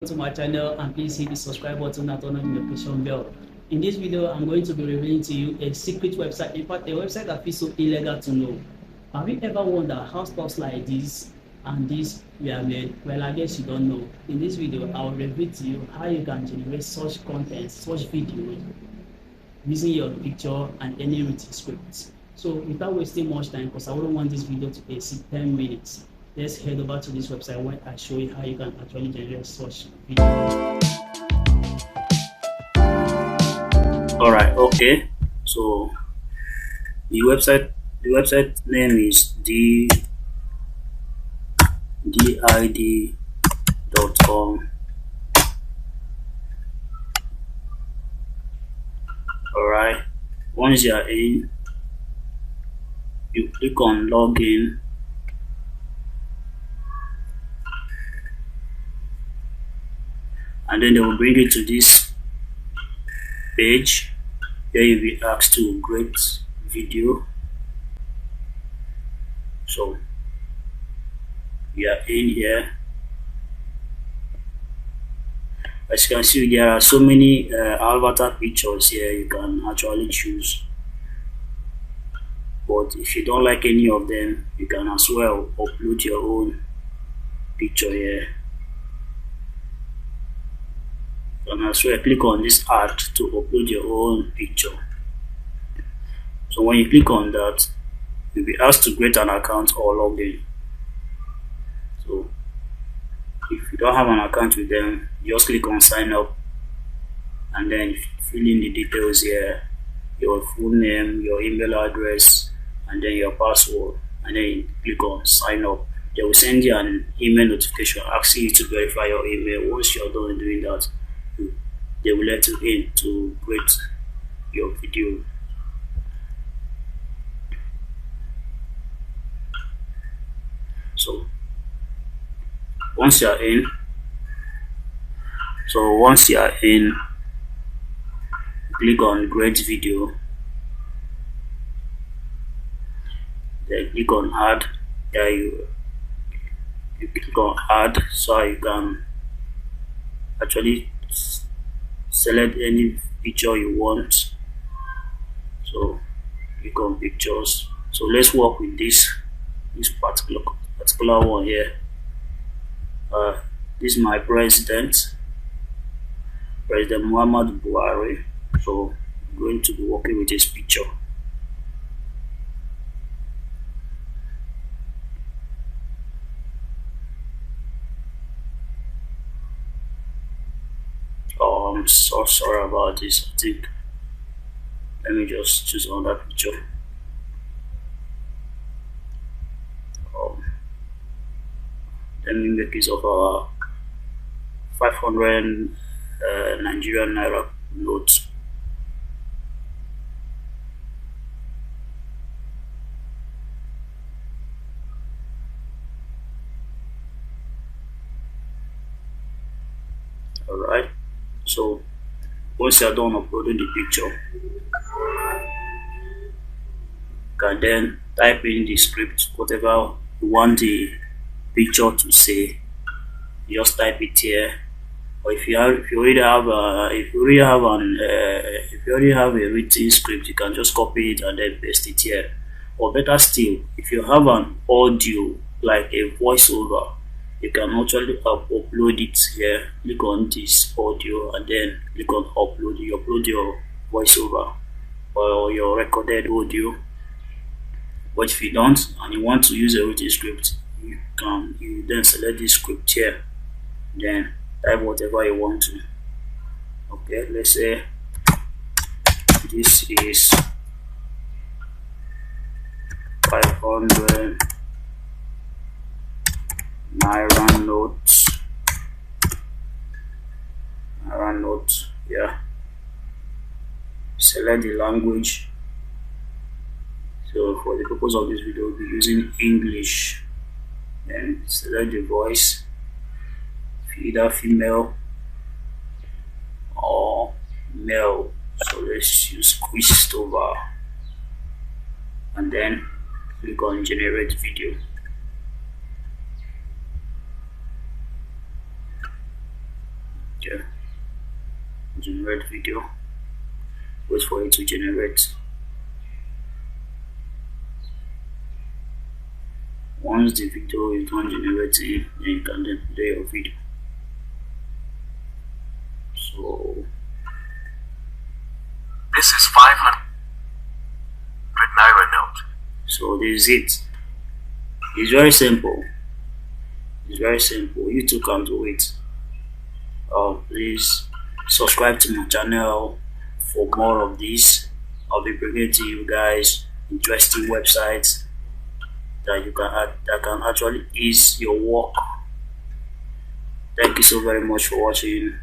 to my channel and please hit the subscribe button and turn on the notification bell. In this video, I'm going to be revealing to you a secret website, in fact a website that feels so illegal to know. Have you ever wondered how stuff like this and this were made? Well, I guess you don't know. In this video, I will reveal to you how you can generate such content, such videos using your picture and any written scripts. So without wasting much time, because I wouldn't want this video to exceed 10 minutes, let's head over to this website where I show you how you can actually generate such video. All right, okay. So the website name is did.com. All right. Once you are in, you click on login, and then they will bring you to this page. Here you'll be asked to create video. So we are in here. As you can see, there are so many avatar pictures here you can actually choose. But if you don't like any of them, you can as well upload your own picture here. You can as well click on this add to upload your own picture. So when you click on that, you'll be asked to create an account or log in. So if you don't have an account with them, just click on sign up and then fill in the details here, your full name, your email address, and then your password, and then you click on sign up. They will send you an email notification asking you to verify your email. Once you're done doing that, they will let you in to create your video. So once you are in, click on create video, then click on add. There you click on add, so you can actually select any picture you want. So click on pictures. So let's work with this particular one here. This is my President Muhammad Buhari. So I'm going to be working with this picture. Oh, I'm so sorry about this. I think let me just choose another picture. Let me make use of our 500 Nigerian naira notes. Alright, so once you're done uploading the picture, you can then type in the script, whatever you want the picture to say. You just type it here. Or if you already have a written script, you can just copy it and then paste it here. Or better still, if you have an audio like a voiceover, you can actually upload it here. Click on this audio and then click on upload. You upload your voiceover or your recorded audio. But if you don't and you want to use a written script, you then select this script here, then type whatever you want to. Okay, let's say this is 500 naira notes. Yeah, select the language. So for the purpose of this video, we'll be using English. Then select the voice, either female or male. So let's use Christopher, and then click on generate video. Yeah, generate video. Wait for it to generate. Once the video is done generating, then you can then play your video. So this is 500 Naira note. So this is it. It's very simple. It's very simple. You too can do it. Please subscribe to my channel for more of this. I'll be bringing to you guys interesting websites that you can add, that can actually ease your work. Thank you so very much for watching.